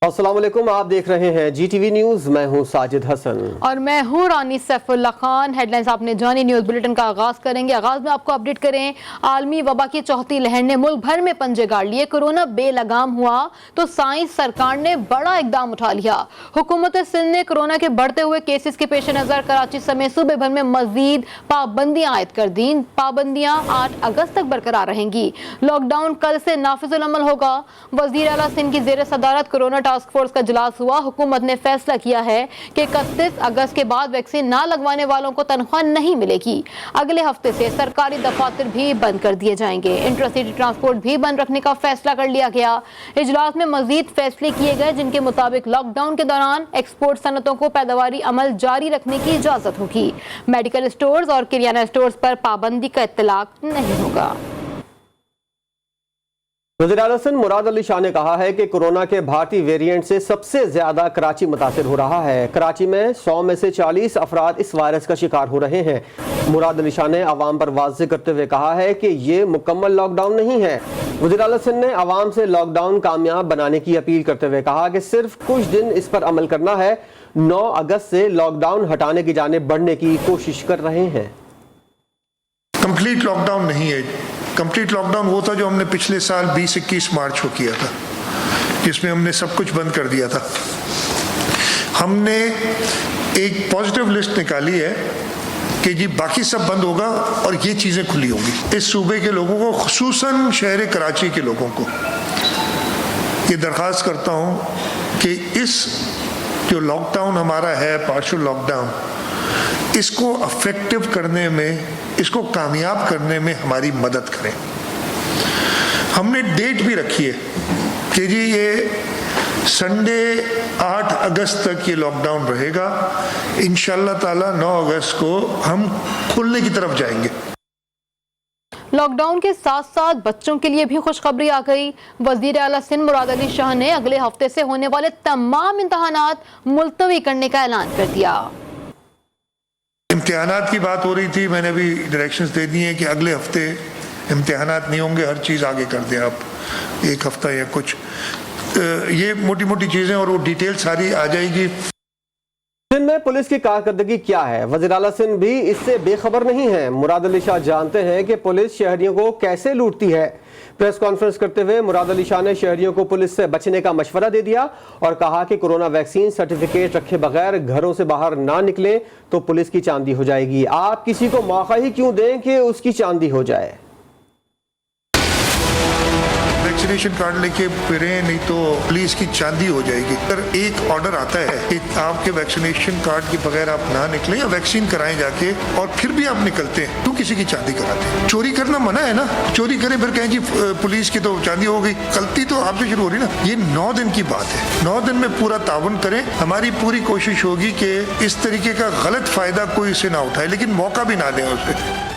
अस्सलाम वालेकुम, आप देख रहे हैं GTV न्यूज़। मैं हूं साजिद हसन और मैं हूं रानी सैफुल्लाह खान। हेडलाइंस आपने जानी। न्यूज़ बुलेटिन का आगाज करेंगे। आगाज में आपको अपडेट करें, आलमी वबा की चौथी लहर ने मुल्क भर में पंजे गाड़ लिए। कोरोना बेलगाम हुआ तो साइंस सरकार ने बड़ा इकदाम उठा लिया। हुकूमत सिंध ने कोरोना के बढ़ते हुए केसेस के पेश नजर कराची समेत सूबे भर में मजीद पाबंदियां आयद कर दी। पाबंदियां 8 अगस्त तक बरकरार रहेंगी। लॉकडाउन कल से नाफिजुल अमल होगा। वजीर आला सिंध की जेर सदारत कोरोना टास्क फोर्स का इजलास हुआ। हुकूमत ने फैसला किया है कि 31 अगस्त के बाद वैक्सीन ना लगवाने वालों को तनख्वाह नहीं मिलेगी। अगले हफ्ते से सरकारी दफातर भी बंद कर दिए जाएंगे। इंटरसिटी ट्रांसपोर्ट भी बंद रखने का फैसला कर लिया गया। इजलास में मजीद फैसले किए गए जिनके मुताबिक लॉकडाउन के दौरान एक्सपोर्ट सनतों को पैदावारी अमल जारी रखने की इजाजत होगी। मेडिकल स्टोर्स और किरियाना स्टोर्स पर पाबंदी का इत्तलाक नहीं होगा। वज़ीर आला सिंध मुराद अली शाह ने कहा है कि कोरोना के भारतीय वेरिएंट से सबसे ज्यादा कराची मुतासिर हो रहा है। कराची में 100 में से 40 अफराद इस वायरस का शिकार हो रहे हैं। मुराद अली शाह ने अवाम पर वाज़ेह करते हुए कहा है कि ये मुकम्मल लॉकडाउन नहीं है। वज़ीर आला सिंध ने अवाम से लॉकडाउन कामयाब बनाने की अपील करते हुए कहा कि सिर्फ कुछ दिन इस पर अमल करना है। 9 अगस्त से लॉकडाउन हटाने की जानिब बढ़ने की कोशिश कर रहे हैं। कंप्लीट लॉकडाउन नहीं है। कंप्लीट लॉकडाउन वो था जो हमने पिछले साल 20-21 मार्च को किया था, जिसमें हमने सब कुछ बंद कर दिया था। हमने एक पॉजिटिव लिस्ट निकाली है कि जी बाकी सब बंद होगा और ये चीज़ें खुली होंगी। इस सूबे के लोगों को, खुसूसन शहर कराची के लोगों को ये दरख्वास्त करता हूँ कि इस जो लॉकडाउन हमारा है, पार्शियल लॉकडाउन, इसको अफेक्टिव करने में, इसको कामयाब करने में हमारी मदद करें। हमने डेट भी रखी है कि जी ये संडे 8 अगस्त तक ये लॉकडाउन रहेगा। इंशाअल्लाह ताला 9 अगस्त को हम खुलने की तरफ जाएंगे। लॉकडाउन के साथ साथ बच्चों के लिए भी खुशखबरी आ गई। वजीर आला सिंध मुराद अली शाह ने अगले हफ्ते से होने वाले तमाम इम्तहानात मुलतवी करने का ऐलान कर दिया। इम्तिहानात की बात हो रही थी, मैंने भी डायरेक्शंस दे दिए हैं कि अगले हफ्ते इम्तिहानात नहीं होंगे, हर चीज़ आगे कर दें आप, एक हफ्ता या कुछ, ये मोटी मोटी चीज़ें और वो डिटेल सारी आ जाएगी। सिंध में पुलिस की कारकर्दगी क्या है, वज़ीर आला सिंध भी इससे बेखबर नहीं है। मुराद अली शाह जानते हैं कि पुलिस शहरियों को कैसे लूटती है। प्रेस कॉन्फ्रेंस करते हुए मुराद अली शाह ने शहरियों को पुलिस से बचने का मशवरा दे दिया और कहा कि कोरोना वैक्सीन सर्टिफिकेट रखे बगैर घरों से बाहर ना निकले तो पुलिस की चांदी हो जाएगी। आप किसी को मौका ही क्यों दें कि उसकी चांदी हो जाए। वैक्सीनेशन कार्ड लेके फिरे नहीं तो पुलिस की चांदी हो जाएगी। अगर एक ऑर्डर आता है कि आपके वैक्सीनेशन कार्ड के बगैर आप ना निकलें या वैक्सीन कराएं जाके, और फिर भी आप निकलते हैं तो किसी की चांदी कराते हैं। चोरी करना मना है ना, चोरी करें फिर कहें जी पुलिस की तो चांदी हो गई। गलती तो आपसे शुरू हो रही ना। ये 9 दिन की बात है, 9 दिन में पूरा ताउन करें। हमारी पूरी कोशिश होगी कि इस तरीके का गलत फायदा कोई इसे ना उठाए, लेकिन मौका भी ना दें उसे।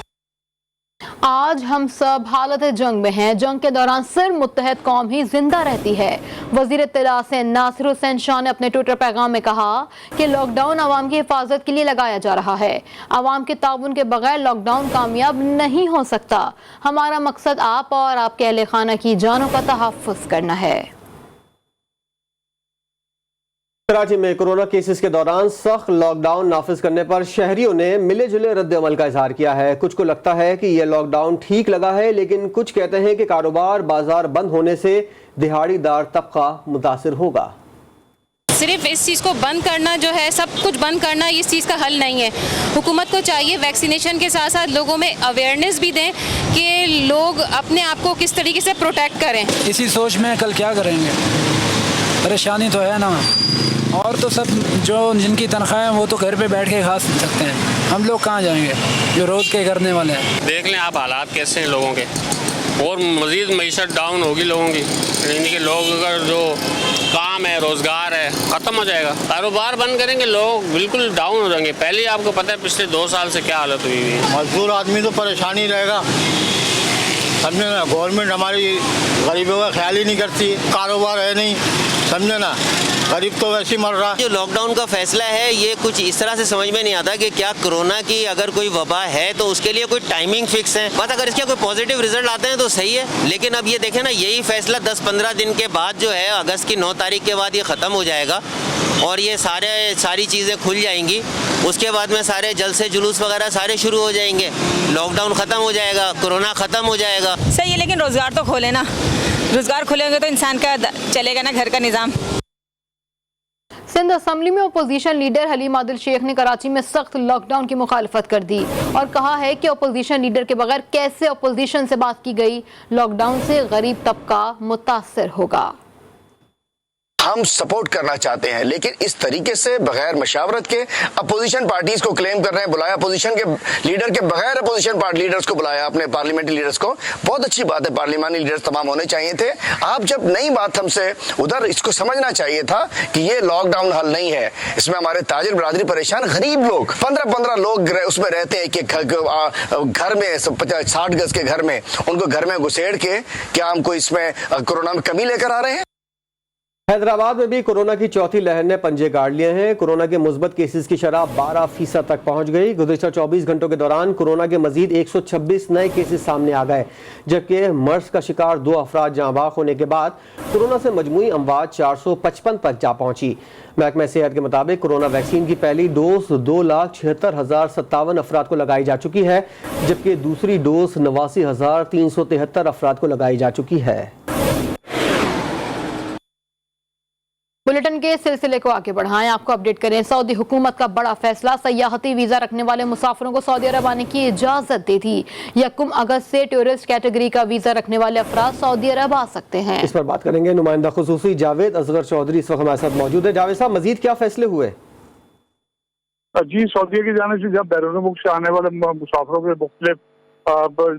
आज हम सब हालत जंग में हैं। जंग के दौरान सिर्फ मुत्तहद कौम ही जिंदा रहती है। वजीर इत्तला से नासिर हुसैन शाह ने अपने ट्विटर पैगाम में कहा कि लॉकडाउन आवाम की हिफाजत के लिए लगाया जा रहा है। आवाम के ताउन के बगैर लॉकडाउन कामयाब नहीं हो सकता। हमारा मकसद आप और आपके अहले खाना की जानों का तहफ़्फ़ुज़ करना है। कराची में कोरोना केसेस के दौरान सख्त लॉकडाउन नाफिज करने पर शहरियों ने मिले जुले रद्द अमल का इजहार किया है। कुछ को लगता है कि यह लॉकडाउन ठीक लगा है, लेकिन कुछ कहते हैं कि कारोबार बाजार बंद होने से दिहाड़ीदार तबका मुतासिर होगा। सिर्फ इस चीज़ को बंद करना जो है, सब कुछ बंद करना इस चीज़ का हल नहीं है। हुकूमत को चाहिए वैक्सीनेशन के साथ साथ लोगों में अवेयरनेस भी दें कि लोग अपने आप को किस तरीके से प्रोटेक्ट करें। इसी सोच में कल क्या करेंगे, परेशानी तो है ना। और तो सब जो जिनकी तनख्वाह है वो तो घर पे बैठ के खा सकते हैं, हम लोग कहाँ जाएंगे जो रोज़ के करने वाले हैं। देख लें आप हालात कैसे हैं लोगों के, और मज़ीद मईशत डाउन होगी लोगों की, यानी कि लोगों का जो काम है, रोज़गार है, ख़त्म हो जाएगा। कारोबार बंद करेंगे, लोग बिल्कुल डाउन हो जाएंगे। पहले ही आपको पता है पिछले 2 साल से क्या हालत हुई है। मजदूर आदमी तो परेशानी रहेगा, समझे ना। गवर्नमेंट हमारी गरीबों का ख्याल ही नहीं करती, कारोबार है नहीं, समझे ना, गरीब तो वैसे ही मर रहा। जो लॉकडाउन का फैसला है ये कुछ इस तरह से समझ में नहीं आता कि क्या कोरोना की अगर कोई वबा है तो उसके लिए कोई टाइमिंग फिक्स है। बस अगर इसके कोई पॉजिटिव रिजल्ट आते हैं तो सही है, लेकिन अब ये देखें ना, यही फैसला 10-15 दिन के बाद जो है अगस्त की 9 तारीख के बाद ये ख़त्म हो जाएगा और ये सारी चीज़ें खुल जाएंगी। उसके बाद में सारे जलसे जुलूस वगैरह सारे शुरू हो जाएंगे, लॉकडाउन ख़त्म हो जाएगा, कोरोना ख़त्म हो जाएगा। सही है, लेकिन रोज़गार तो खोले ना, रोज़गार खुलेंगे तो इंसान का चलेगा ना घर का निज़ाम। सिंध असम्बली में अपोजिशन लीडर हलीम आदिल शेख ने कराची में सख्त लॉकडाउन की मुखालफत कर दी और कहा है कि अपोजिशन लीडर के बगैर कैसे अपोजिशन से बात की गई, लॉकडाउन से गरीब तबका मुतासर होगा। हम सपोर्ट करना चाहते हैं, लेकिन इस तरीके से बगैर मशावरत के अपोजिशन पार्टीज को क्लेम कर रहे हैं, बुलाया अपोजिशन के लीडर के बगैर अपोजिशन पार्टी लीडर्स को बुलाया, अपने पार्लियामेंट्री लीडर्स को। बहुत अच्छी बात है, पार्लियामेंट्री लीडर्स तमाम होने चाहिए थे। आप जब नई बात हमसे उधर इसको समझना चाहिए था कि ये लॉकडाउन हल नहीं है, इसमें हमारे ताजिर बरादरी परेशान, गरीब लोग 15-15 लोग उसमें रहते हैं कि घर में 60 गज के घर में, उनको घर में घुसेड़ के क्या हमको इसमें कोरोना में कमी लेकर आ रहे हैं। हैदराबाद में भी कोरोना की चौथी लहर ने पंजे गाड़ लिए हैं। कोरोना के मुस्बत केसेस की शरह 12% तक पहुंच गई। गुज़िश्ता 24 घंटों के दौरान कोरोना के मजीद 126 नए केसेस सामने आ गए, जबकि मर्स का शिकार 2 अफराद जाँ बाग होने के बाद कोरोना से मजमूई अमवात 455 तक जा पहुंची। महकमा सेहत के मुताबिक कोरोना वैक्सीन की पहली डोज 2,76,057 अफराद को लगाई जा चुकी है, जबकि दूसरी डोज 89,373 अफराद को लगाई जा चुकी है। बुलेटिन के सिलसिले को आगे बढ़ाएं, आपको अपडेट करें। सऊदी हुकूमत का बड़ा फैसला, सयाहती वीजा रखने वाले मुसाफिरों को सऊदी अरब आने की इजाजत दे दी। 1 अगस्त से टूरिस्ट कैटेगरी का वीजा रखने वाले अफराद सऊदी अरब आ सकते हैं। इस पर बात करेंगे नुमाइंदा खुसूसी जावेद असगर चौधरी इस वक्त हमारे साथ मौजूद है। जावेद साहब, मजीद क्या फैसले हुए? जी, सऊदी की जाने से जब बैरून मुल्क से आने वाले मुसाफिरों के मुख्तलिफ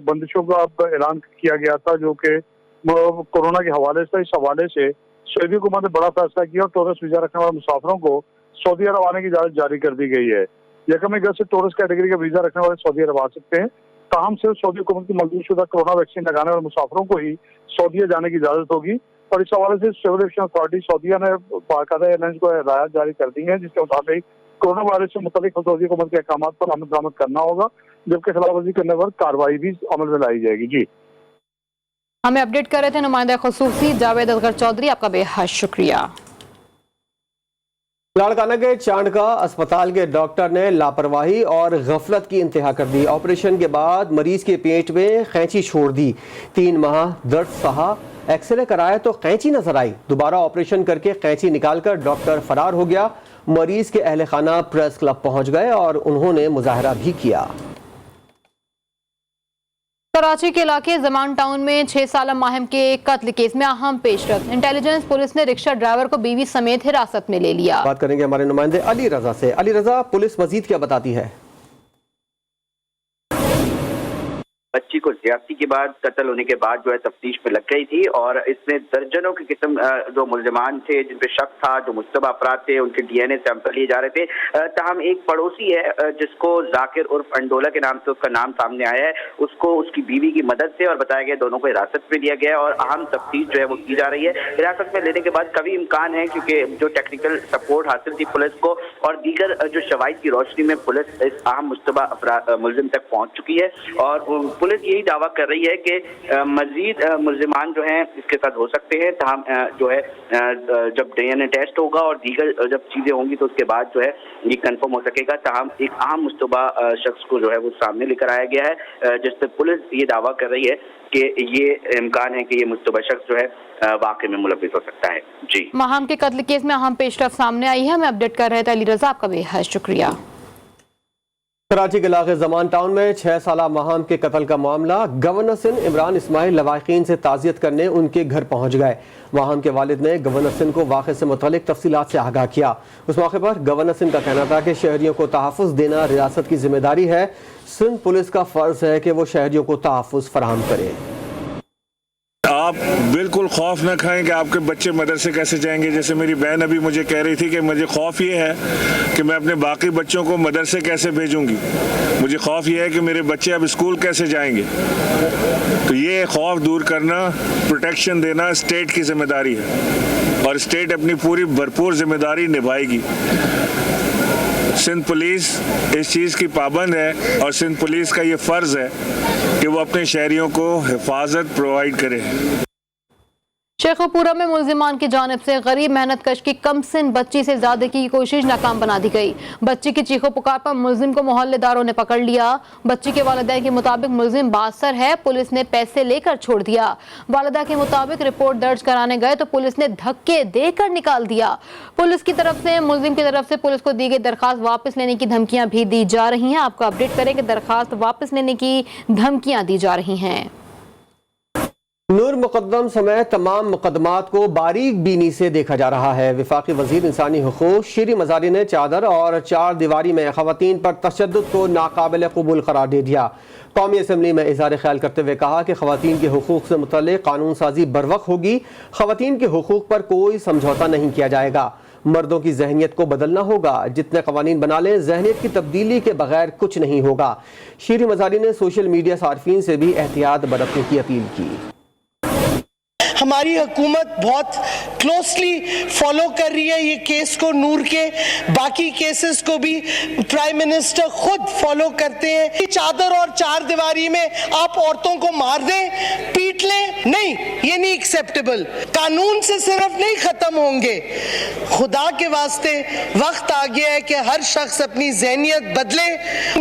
बंदिशों का ऐलान किया गया था, जो कि कोरोना के हवाले से, इस हवाले से सऊदी हुकूमत ने बड़ा फैसला किया और टूरिस्ट वीजा रखने वाले मुसाफिरों को सऊदी अरब आने की इजाजत जारी कर दी गई है। 1 अगस्त से टूरिस्ट कैटेगरी का वीजा रखने वाले सऊदी अरब आ सकते हैं। ताहम सिर्फ सऊदी हुकूमत की मंजूरशुदा कोरोना वैक्सीन लगाने वाले मुसाफिरों को ही सऊदीया जाने की इजाजत होगी। और इस हवाले से सिविल एविएशन अथॉरिटी सऊदीया ने बाकायदा एयरलाइंस को हिदायत जारी कर दी है, जिसके मुताबिक कोरोना वायरस से मुतालिक सऊदी हुकूमत के अहकाम पर अमल दरामद करना होगा, जबकि खिलाफवर्जी करने पर कार्रवाई भी अमल में लाई जाएगी। जी, हमें अपडेट कर रहे थे नुमाइंदा खुसूसी जावेद असगर चौधरी, आपका बेहद शुक्रिया। लाड़काना के चांडका अस्पताल के डॉक्टर ने लापरवाही और गफलत की इंतहा कर दी। ऑपरेशन के बाद मरीज के पेट में कैंची छोड़ दी। 3 माह दर्द सहा, एक्सरे कराया तो कैंची नजर आई। दोबारा ऑपरेशन करके कैंची निकालकर डॉक्टर फरार हो गया। मरीज के अहले खाना प्रेस क्लब पहुंच गए और उन्होंने मुजाहरा भी किया। कराची के इलाके जमान टाउन में 6 साला माहिम के कत्ल केस में अहम पेशरफ। इंटेलिजेंस पुलिस ने रिक्शा ड्राइवर को बीवी समेत हिरासत में ले लिया। बात करेंगे हमारे नुमाइंदे अली रजा से। अली रजा, पुलिस मजीद क्या बताती है? बच्ची को ज्यादती के बाद, कत्ल होने के बाद जो है तफ्तीश में लग गई थी और इसमें दर्जनों की किस्म जो मुल्जिमान थे, जिन पे शक था, जो मुश्तबा अफराद थे, उनके DNA सैंपल लिए जा रहे थे। ताहम एक पड़ोसी है जिसको जाकिर उर्फ अंडोला के नाम से उसका नाम सामने आया है, उसको उसकी बीवी की मदद से और बताया गया दोनों को हिरासत में लिया गया और अहम तफ्तीश जो है वो की जा रही है। हिरासत में लेने के बाद कभी इम्कान है, क्योंकि जो टेक्निकल सपोर्ट हासिल थी पुलिस को और दीगर जो शवाहिद की रोशनी में पुलिस इस अहम मुश्तबा मुल्जिम तक पहुँच चुकी है और पुलिस यही दावा कर रही है कि मजीद मुल्जिमान जो हैं इसके साथ हो सकते हैं। तमाम जो है जब DNA टेस्ट होगा और दीगर जब चीज़ें होंगी तो उसके बाद जो है ये कंफर्म हो सकेगा। तमाम एक अहम मुश्तबा शख्स को जो है वो सामने लेकर आया गया है, जिससे पुलिस ये दावा कर रही है कि ये इम्कान है कि ये मुश्तबा शख्स जो है वाकई में मुलविस हो सकता है। जी, माहिम के कत्ल केस में अहम पेशरफ सामने आई है। हमें अपडेट कर रहे थे अली रजा, आपका बेहद शुक्रिया। कराची के इलाके जमान टाउन में 6 साला माहम के कत्ल का मामला। गवर्नर सिंध इमरान इस्माइल लवाहिकीन से ताज़ियत करने उनके घर पहुंच गए। माहम के वालिद ने गवर्नर सिंध को वाक़े से मुतालिक तफसीलात से आगाह किया। उस मौके पर गवर्नर सिंध का कहना था कि शहरियों को तहफ़्फ़ुज़ देना रियासत की जिम्मेदारी है। सिंध पुलिस का फ़र्ज़ है कि वो शहरियों को तहफ़्फ़ुज़ फराहम करे। आप बिल्कुल खौफ न खाएं कि आपके बच्चे मदरसे कैसे जाएंगे। जैसे मेरी बहन अभी मुझे कह रही थी कि मुझे खौफ ये है कि मैं अपने बाकी बच्चों को मदरसे कैसे भेजूंगी, मुझे खौफ ये है कि मेरे बच्चे अब स्कूल कैसे जाएंगे। तो ये खौफ दूर करना, प्रोटेक्शन देना स्टेट की जिम्मेदारी है और स्टेट अपनी पूरी भरपूर जिम्मेदारी निभाएगी। सिंध पुलिस इस चीज़ की पाबंद है और सिंध पुलिस का ये फ़र्ज़ है कि वो अपने शहरियों को हिफाजत प्रोवाइड करे। शेखुपुरा में मुलजिमान की जानिब से गरीब मेहनत कश की कमसिन बच्ची से ज्यादा की कोशिश नाकाम बना दी गई। बच्ची की चीखों पुकार पर मुलजिम को मोहल्लेदारों ने पकड़ लिया। बच्ची के वालिदैन के मुताबिक मुलजिम बासर है, पुलिस ने पैसे लेकर छोड़ दिया। वालिदा के मुताबिक रिपोर्ट दर्ज कराने गए तो पुलिस ने धक्के देकर निकाल दिया। पुलिस की तरफ से मुलजिम की तरफ से पुलिस को दी गई दरखास्त वापस लेने की धमकियां भी दी जा रही हैं। आपको अपडेट करें कि दरखास्त वापस लेने की धमकियां दी जा रही हैं। नूर मुकद्दम समेत तमाम मुकदमात को बारीक बीनी से देखा जा रहा है। वफाकी वजीर इंसानी हुकूक शीरी मजारी ने चादर और चार दीवारी में खवातीन पर तशद्दुद को नाकाबिल कबूल करार दे दिया। कौमी असम्बली में इज़हार ख्याल करते हुए कहा कि खवातीन के हुकूक से मुतल्लिक़ कानून साजी बरवक्त होगी। खवातीन के हुकूक पर कोई समझौता नहीं किया जाएगा। मर्दों की जहनीत को बदलना होगा। जितने कवानीन बना लें, जहनीत की तब्दीली के बगैर कुछ नहीं होगा। शीरी मजारी ने सोशल मीडिया सार्फिन से भी एहतियात बरतने की अपील की। हमारी हुकूमत बहुत क्लोजली फॉलो कर रही है ये केस को, नूर के बाकी केसेस को भी प्राइम मिनिस्टर खुद फॉलो करते हैं। चादर और चार दीवारी में आप औरतों को मार दें, पीट लें, नहीं, ये नहीं एक्सेप्टेबल। कानून से सिर्फ नहीं खत्म होंगे, खुदा के वास्ते वक्त आ गया है कि हर शख्स अपनी जहनियत बदले।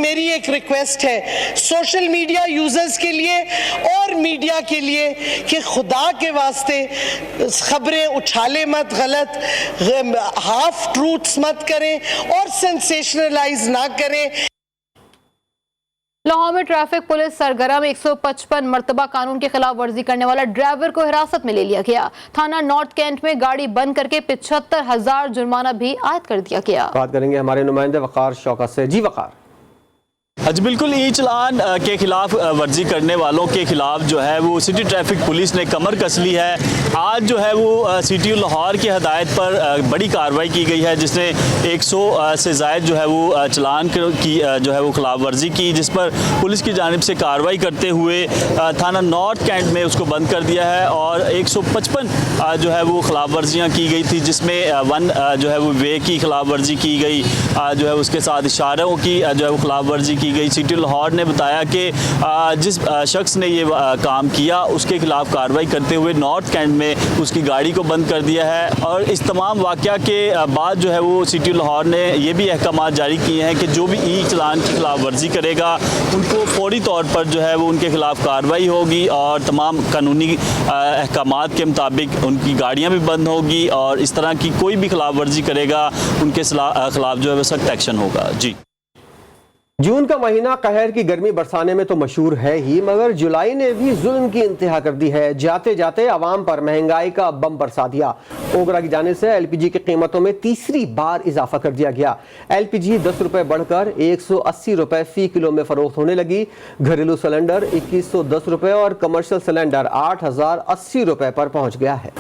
मेरी एक रिक्वेस्ट है सोशल मीडिया यूजर्स के लिए और मीडिया के लिए कि खुदा के वास्ते खबरें उछाले मत, गलत हाफ ट्रूथ्स मत करें और सेंसेशनलाइज ना करें। लाहौर में ट्रैफिक पुलिस सरगर्म 155 मरतबा कानून के खिलाफ वर्जी करने वाला ड्राइवर को हिरासत में ले लिया गया। थाना नॉर्थ कैंट में गाड़ी बंद करके 75,000 जुर्माना भी आयद कर दिया गया। बात करेंगे हमारे नुमाइंदे वकार शौकत से। जी वकार। जी बिल्कुल, ई चलान के खिलाफ वर्जी करने वालों के खिलाफ जो है वो सिटी ट्रैफिक पुलिस ने कमर कस ली है। आज जो है वो सिटी लाहौर की हदायत पर बड़ी कार्रवाई की गई है, जिसने 100 से ज़ायद जो है वो चलान की जो है वो खिलाफ वर्जी की, जिस पर पुलिस की जानिब से कार्रवाई करते हुए थाना नॉर्थ कैंट में उसको बंद कर दिया है और 155 जो है वो खिलाफ वर्जियाँ की गई थी, जिसमें जो है वो वे की खिलाफ वर्जी की गई, जो है उसके साथ इशारों की जो है वो खिलाफ वर्जी की गई। सिटी लाहौर ने बताया कि जिस शख्स ने ये काम किया उसके खिलाफ कार्रवाई करते हुए नॉर्थ कैंट में उसकी गाड़ी को बंद कर दिया है। और इस तमाम वाक़या के बाद जो है वो सिटी लाहौर ने ये भी अहकाम जारी किए हैं कि जो भी ई चलान की खिलाफ वर्जी करेगा उनको फौरी तौर पर जो है वो उनके खिलाफ कार्रवाई होगी और तमाम कानूनी अहकामात के मुताबिक उनकी गाड़ियाँ भी बंद होगी और इस तरह की कोई भी खिलाफ वर्जी करेगा उनके खिलाफ जो है वो सख्त एक्शन होगा। जी, जून का महीना कहर की गर्मी बरसाने में तो मशहूर है ही, मगर जुलाई ने भी जुल्म की इंतहा कर दी है। जाते जाते आवाम पर महंगाई का बम बरसा दिया। ओगरा की जानिब से एलपीजी की कीमतों में तीसरी बार इजाफा कर दिया गया। एलपीजी 10 रुपए बढ़कर 180 रुपए फी किलो में फरोख्त होने लगी। घरेलू सिलेंडर 2110 रुपए और कमर्शियल सिलेंडर 8080 रुपए पर पहुंच गया है।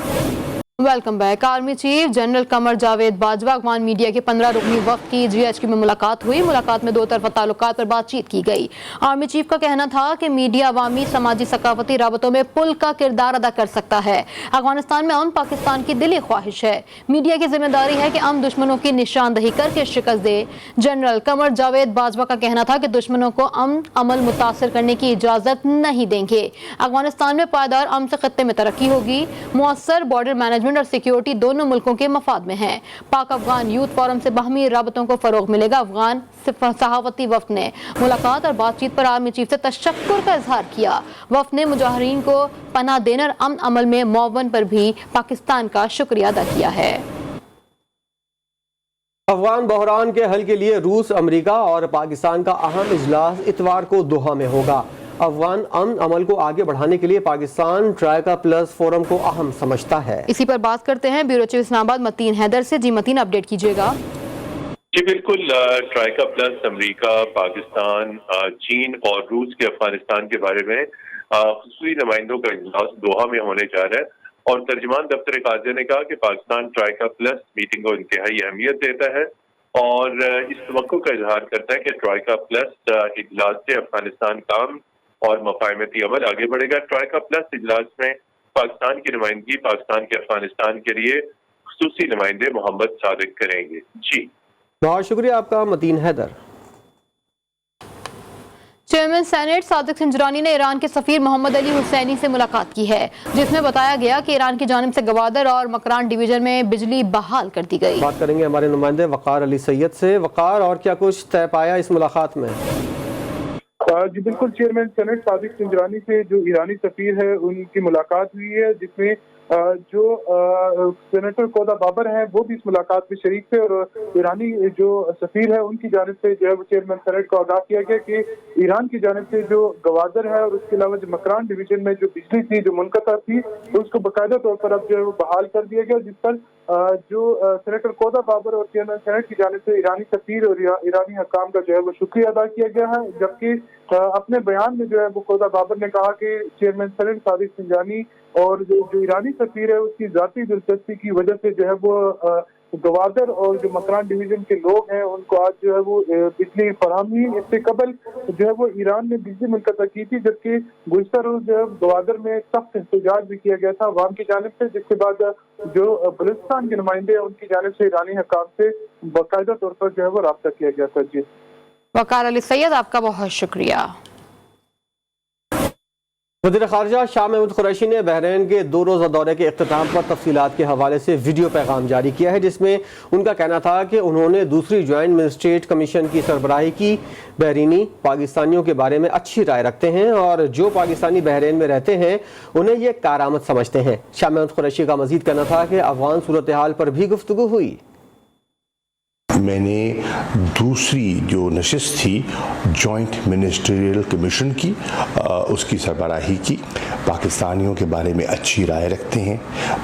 Welcome back. Army chief general Qamar Javed Bajwa Afghan media के 15 रुकनी वक्त की GHQ में मुलाकात हुई। मुलाकात में दो तरफा ताल्लुकात पर बातचीत की गई। आर्मी चीफ का कहना था कि मीडिया अवामी समाजी सकाफती राबतों में पुल का किरदार अदा कर सकता है। अफगानिस्तान में अमन पाकिस्तान की दिली ख्वाहिश है। मीडिया की जिम्मेदारी है कि अमन दुश्मनों की निशानदही करके शिकस्त दे। जनरल कमर जावेद बाजवा का कहना था कि दुश्मनों को अमन अमल मुतासर करने की इजाजत नहीं देंगे। अफगानिस्तान में पायदार अमन से खत्ते में तरक्की होगी। मुअस्सर बॉर्डर मैनेजमेंट और सिक्योरिटी दोनों मुल्कों के मफाद में है। पाक अफगान यूथ फोरम से बाहमी राबतों को फरोग मिलेगा। अफगान सहावती वफ्द ने मुलाकात और बातचीत पर आर्मी चीफ से तशक्कुर का इजहार किया। वफ्द ने मुजाहिरीन को पनाह देने और अमन अमल में मुआवन पर भी पाकिस्तान का शुक्रिया अदा किया है। अफगान बहरान के हल के लिए रूस, अमेरिका और पाकिस्तान का अहम इजलास इतवार को दोहा में होगा। अफगान अमन अमल को आगे बढ़ाने के लिए पाकिस्तान ट्राइका प्लस फोरम को अहम समझता है। इसी पर बात करते हैं ब्यूरो चीफ इस्लामाबाद मतीन हैदर से। जी मतीन, अपडेट कीजिएगा। जी बिल्कुल, ट्राइका प्लस अमेरिका, पाकिस्तान, चीन और रूस के अफगानिस्तान के बारे में खुसूसी नुमाइंदों का इजलास दोहा में होने जा रहा है और तर्जुमान दफ्तर काज़ी ने कहा कि पाकिस्तान ट्राइका प्लस मीटिंग को इंतहाई अहमियत देता है और इस तवक्को का इजहार करता है कि ट्राइका प्लस इजलास से अफगानिस्तान काम और मफाहमती अमल आगे बढ़ेगा। ट्राइका प्लस इजलास में पाकिस्तान की नुमाइंदगी पाकिस्तान के अफगानिस्तान के लिए खुसूसी नुमाइंदे मोहम्मद सादिक करेंगे। जी बहुत शुक्रिया आपका मतीन हैदर। चेयरमैन सेनेट सादिक सिंजरानी ने ईरान के सफीर मोहम्मद अली हुसैनी से मुलाकात की है, जिसमें बताया गया कि ईरान की जानिब से गवादर और मकरान डिवीजन में बिजली बहाल कर दी गई। बात करेंगे हमारे नुमाइंदे वकार अली सैयद से। वकार, और क्या कुछ तय पाया इस मुलाकात में? जी बिल्कुल, चेयरमैन सेनेट सादिक सिंजरानी से जो ईरानी सफीर है उनकी मुलाकात हुई है, जिसमें जो सेनेटर कौदा बाबर हैं वो भी इस मुलाकात में शरीक थे और ईरानी जो सफीर है उनकी जानिब से जो है चेयरमैन सेनेट को आगाह किया गया कि ईरान की जानिब से जो गवादर है और उसके अलावा जो मकरान डिवीजन में जो बिजली थी जो मुनक़ता थी तो उसको बाकायदा तौर पर अब जो है बहाल कर दिया गया, जिस पर जो सेनेटर कौदा बाबर और चेयरमैन सेनेट की जानिब से ईरानी सफीर और ईरानी हकाम का जो है वो शुक्रिया अदा किया गया है। जबकि अपने बयान में जो है वो कौदा बाबर ने कहा कि चेयरमैन सेनेट सादिक सिंजरानी और जो ईरानी सफीर है उसकी जाती दिलचस्पी की वजह से जो है वो गवादर और जो मकरान डिवीजन के लोग हैं उनको आज जो है वो बिजली फराहमी, इससे कबल जो है वो ईरान ने बिजली मुनक़ता की थी, जबकि गुज़िश्ता रोज जो है गवादर में सख्त एहतजाज भी किया गया था अवाम की जानिब से, जिसके बाद जो बलूचिस्तान के नुमाइंदे हैं उनकी जानिब से ईरानी हकाम से बाकायदा तौर पर जो है वो राब्ता किया गया था। जी वकार अली सैयद, आपका बहुत शुक्रिया। वज़ीर ख़ारिजा शाह महमूद कुरैशी ने बहरीन के 2 रोज़ा दौरे के इख्तिताम पर तफसीलात के हवाले से वीडियो पैगाम जारी किया है, जिसमें उनका कहना था कि उन्होंने दूसरी ज्वाइंट मजिस्ट्रेट कमीशन की सरबराही की। बहरीनी पाकिस्तानियों के बारे में अच्छी राय रखते हैं और जो पाकिस्तानी बहरीन में रहते हैं उन्हें ये कारामद समझते हैं। शाह महमूद कुरैशी का मजीद कहना था कि अफगान सूरत हाल पर भी गुफ्तगू हुई। मैंने दूसरी जो नशिस्त थी जॉइंट मिनिस्ट्रियल कमीशन की उसकी सरबराही की। पाकिस्तानियों के बारे में अच्छी राय रखते हैं,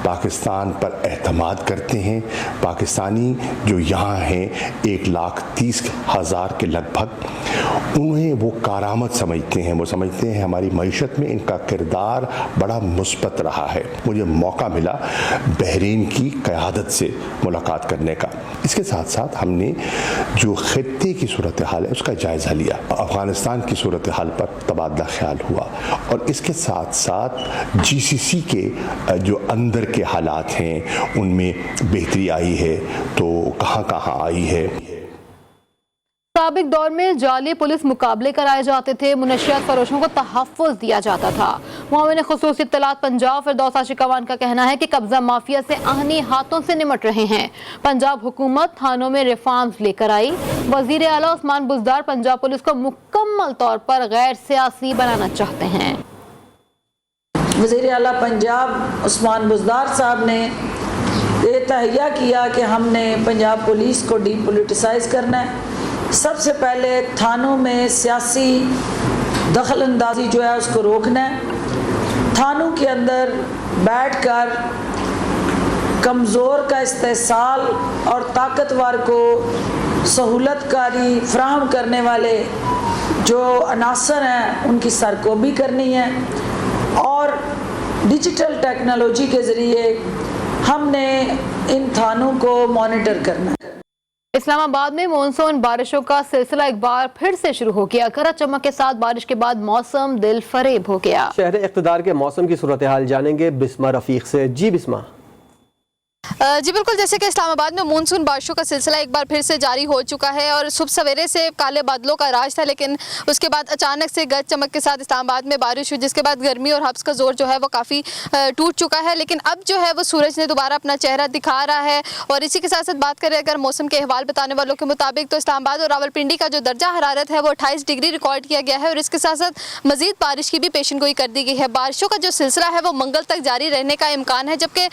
पाकिस्तान पर एतमाद करते हैं। पाकिस्तानी जो यहाँ हैं 1,30,000 के लगभग, उन्हें वो कारामद समझते हैं। वो समझते हैं हमारी मईशत में इनका किरदार बड़ा मुस्बत रहा है। मुझे मौका मिला बहरीन की क़यादत से मुलाकात करने का। इसके साथ साथ हमने जो खित्ते की सूरत हाल है उसका जायज़ा लिया। अफ़गानिस्तान की सूरत हाल पर तबादला ख्याल हुआ और इसके साथ साथ GCC के जो अंदर के हालात हैं उनमें बेहतरी आई है तो कहाँ कहाँ आई है। साबिक दौर में जाली पुलिस मुकाबले कराए जाते थे, मुनशियात फरोशों को तहफ़्फ़ुज़ दिया जाता था। मुआविन खुसूसी इत्तलात पंजाब फिरदौस आशिकवान का कहना है कि कब्जा माफिया से आहनी हाथों से निमट रहे हैं। पंजाब हुकूमत थानों में रिफॉर्म्स लेकर आई। वज़ीर आला उस्मान बुज़दार पंजाब पुलिस को मुकम्मल तौर पर गैर सियासी बनाना चाहते हैं। वज़ीर आला पंजाब उस्मान बुज़दार साहब ने ये तहैया किया कि हमने पंजाब पुलिस को डीपोलिटिसाइज करना है। सबसे पहले थानों में सियासी दखल अंदाजी जो है उसको रोकना है। थानों के अंदर बैठकर कमज़ोर का इस्तेसाल और ताकतवर को सहूलतकारी फ्राहम करने वाले जो अनासर हैं उनकी सरकोबी करनी है और डिजिटल टेक्नोलॉजी के ज़रिए हमने इन थानों को मॉनिटर करना है। इस्लामाबाद में मानसून बारिशों का सिलसिला एक बार फिर से शुरू हो गया। गरज चमक के साथ बारिश के बाद मौसम दिल फरेब हो गया। शहर इक़्तिदार के मौसम की सूरत हाल जानेंगे बिस्मा रफीक से। जी बिस्मा। जी बिल्कुल, जैसे कि इस्लामाबाद में मानसून बारिशों का सिलसिला एक बार फिर से जारी हो चुका है और सुबह सवेरे से काले बादलों का राज था, लेकिन उसके बाद अचानक से गरज चमक के साथ इस्लामाबाद में बारिश हुई, जिसके बाद गर्मी और हब्स का जोर जो है वो काफ़ी टूट चुका है। लेकिन अब जो है वो सूरज ने दोबारा अपना चेहरा दिखा रहा है। और इसी के साथ साथ बात करें अगर मौसम के अहवाल बताने वालों के मुताबिक तो इस्लामाबाद और रावलपिंडी का जो दर्जा हरारत है वो 28 डिग्री रिकॉर्ड किया गया है और इसके साथ साथ मजीद बारिश की भी पेशनगोई कर दी गई है। बारिशों का जो सिलसिला है वो मंगल तक जारी रहने का इम्कान है, जबकि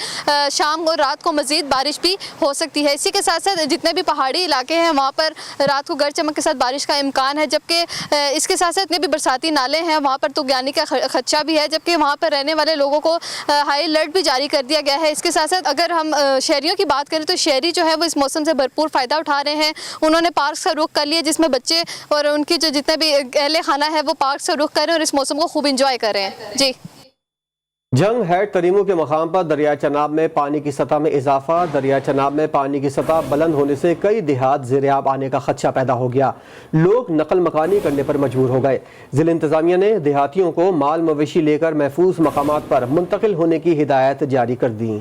शाम और रात को मजीद बारिश भी हो सकती है। इसी के साथ साथ जितने भी पहाड़ी इलाके हैं वहाँ पर रात को गरज चमक के साथ बारिश का इम्कान है, जबकि इसके साथ साथ जितने भी बरसाती नाले हैं वहाँ पर तुगयानी का खदशा भी है, जबकि वहाँ पर रहने वाले लोगों को हाई अलर्ट भी जारी कर दिया गया है। इसके साथ साथ अगर हम शहरियों की बात करें तो शहरी जो है वो इस मौसम से भरपूर फ़ायदा उठा रहे हैं। उन्होंने पार्क का रुख कर लिया जिसमें बच्चे और उनकी जो जितने भी अहले खाना है वो पार्क का रुख करें और इस मौसम को खूब इंजॉय कर रहे हैं। जी। जंग हैट तरीमू के मकाम पर दरिया चनाब में पानी की सतह में इजाफा। दरिया चनाब में पानी की सतह बुलंद होने से कई देहात ज़ेर-ए-आब आने का खदशा पैदा हो गया। लोग नकल मकानी करने पर मजबूर हो गए। ज़िला इंतज़ामिया ने देहातियों को माल मवेशी लेकर महफूज मकामात पर मुंतकिल होने की हिदायत जारी कर दी।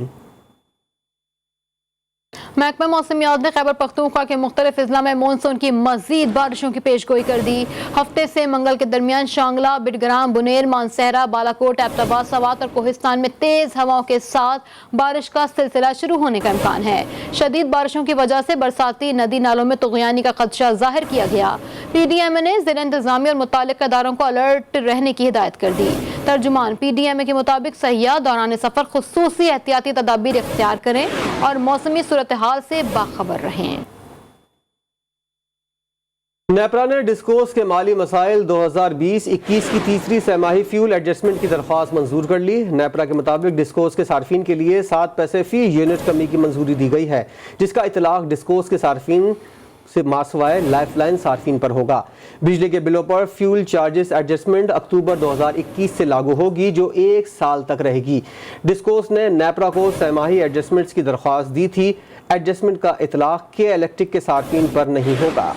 महकमा मौसमियात ने खैबर पख्तूनख्वा के मुख्तलिफ अजला में मानसून की मजीद बारिशों की पेशगोई कर दी। हफ्ते से मंगल के दरमियान शांगला, बिडग्राम, बुनेर, मानसहरा, बालाकोट, एबटाबाद, सवात और कोहिस्तान में तेज हवाओं के साथ बारिश का सिलसिला शुरू होने का इम्कान है। शदीद बारिशों की वजह से बरसाती नदी नालों में तुग़यानी का खदशा जाहिर किया गया। PDMA ने ज़िला इंतज़ामी और मुतालिका इदारों को अलर्ट रहने की हिदायत कर दी। तर्जुमान PDMA के मुताबिक सयाह दौरान सफ़र खुसूसी एहतियाती तदाबीर इख्तियार करें और मौसमी सूरत हाल से बाखबर रहें। नेपरा ने डिस्कोस के माली मसाइल 2020-21 की तीसरी सहमाही फ्यूल एडजस्टमेंट की दरख्वास्त मंजूर कर ली। नेपरा के मुताबिक डिस्कोस के सार्फिन के लिए 7 पैसे फी यूनिट कमी की मंजूरी दी गई है, जिसका इतलाक डिस्कोस के सार्फिन से मासवाए लाइफलाइन सार्फिन पर होगा। बिजली के बिलों पर फ्यूल चार्जेस एडजस्टमेंट अक्टूबर 2021 से लागू होगी, जो 1 साल तक रहेगी। डिस्कोस ने नेपरा को सहमाही एडजस्टमेंट्स की दरख्वास्त दी थी। एडजस्टमेंट का इतलाक के इलेक्ट्रिक के सार्फिन पर नहीं होगा।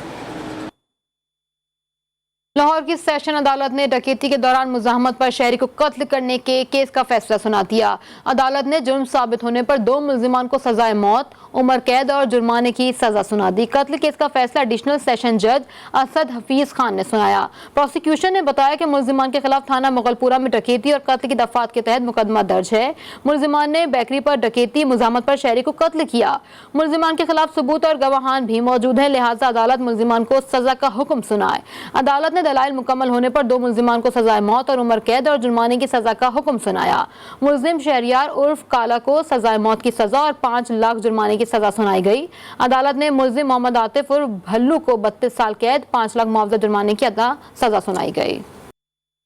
लाहौर की सेशन अदालत ने डकैती के दौरान मुज़ाहमत पर शहरी को कत्ल करने के केस का फैसला सुना दिया। अदालत ने जुर्म साबित होने पर 2 मुल्जिमान को सजाए मौत, उम्र कैद और जुर्माने की सजा सुना दी। कत्ल केस का फैसला एडिशनल सेशन जज असद हफीज खान ने सुनाया। प्रोसिक्यूशन ने बताया कि मुल्जिमान के खिलाफ थाना मुगलपुरा में डकैती और कत्ल की दफात के तहत मुकदमा दर्ज है। मुल्जिमान ने बेकरी पर डकैती, मुज़ाहमत पर शहरी को कत्ल किया। मुल्जिमान के खिलाफ सबूत और गवाहान भी मौजूद हैं, लिहाजा अदालत मुल्जिमान को सजा का हुक्म सुनाए। अदालत ने दलाइल मुकम्मल होने पर 2 मुल्जिमान को सजाए मौत और उम्र कैद और जुर्माने की सजा का हुक्म सुनाया। मुल्जिम शहरियार उर्फ काला को सजाए मौत की सजा और 5 लाख जुर्माने की सजा सुनाई गई। अदालत ने मुल्जिम मोहम्मद आतिफ उर्फ भल्लू को 32 साल कैद, 5 लाख मुआवजा जुर्माने की सजा सुनाई गई।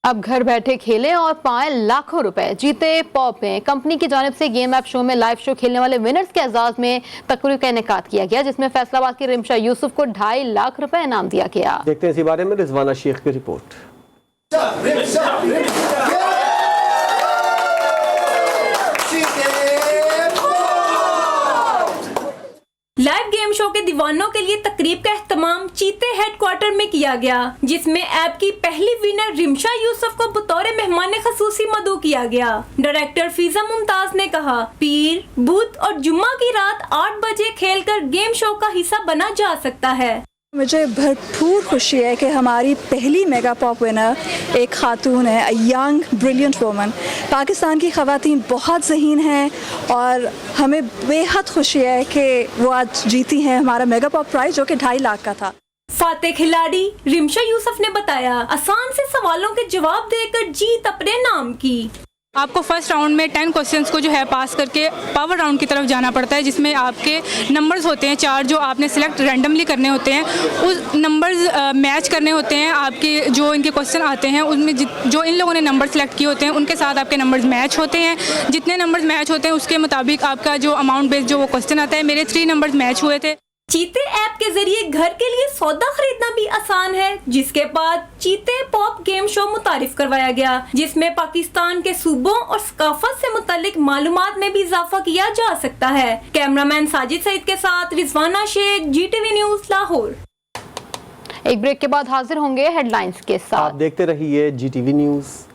अब घर बैठे खेलें और पाएं लाखों रुपए। जीते पॉप में कंपनी की जानिब से गेम ऐप शो में लाइव शो खेलने वाले विनर्स के एजाज में तकरीब का इनेकाद किया गया, जिसमें फैसलाबाद की रिमशा यूसुफ को 2.5 लाख रुपए इनाम दिया गया। देखते हैं इसी बारे में रिजवाना शेख की रिपोर्ट। लाइव गेम शो के दीवानों के लिए तकरीब का एहतमाम चीते हेडक्वार्टर में किया गया, जिसमें ऐप की पहली विनर रिमशा यूसुफ को बतौर मेहमान खसूसी मदऊ किया गया। डायरेक्टर फिजा मुमताज ने कहा, पीर, बुध और जुम्मा की रात 8 बजे खेलकर गेम शो का हिस्सा बना जा सकता है। मुझे भरपूर खुशी है कि हमारी पहली मेगा पॉप विनर एक खातून है, a young brilliant woman. Pakistan की ख़वातीन बहुत ज़हीन हैं और हमें बेहद खुशी है कि वो आज जीती हैं हमारा मेगा पॉप प्राइज़, जो कि 2.5 लाख का था। फाते खिलाड़ी रिमशा यूसुफ ने बताया, आसान से सवालों के जवाब देकर जीत अपने नाम की। आपको फर्स्ट राउंड में 10 क्वेश्चंस को जो है पास करके पावर राउंड की तरफ जाना पड़ता है, जिसमें आपके नंबर्स होते हैं 4 जो आपने सिलेक्ट रैंडमली करने होते हैं। उस नंबर्स मैच करने होते हैं आपके जो इनके क्वेश्चन आते हैं उनमें जो इन लोगों ने नंबर सेलेक्ट किए होते हैं उनके साथ आपके नंबर्स मैच होते हैं। जितने नंबर्स मैच होते हैं उसके मुताबिक आपका जो अमाउंट बेस्ड जो वो क्वेश्चन आता है। मेरे 3 नंबर्स मैच हुए थे। चीते ऐप के जरिए घर के लिए सौदा खरीदना भी आसान है, जिसके बाद चीते पॉप गेम शो मुतारिफ करवाया गया, जिसमें पाकिस्तान के सूबों और सकाफत से मुतालिक मालूमात में भी इजाफा किया जा सकता है। कैमरामैन साजिद सईद के साथ रिजवाना शेख, GTV न्यूज़ लाहौर। एक ब्रेक के बाद हाजिर होंगे हेडलाइंस के साथ। आप देखते रहिए GTV न्यूज़।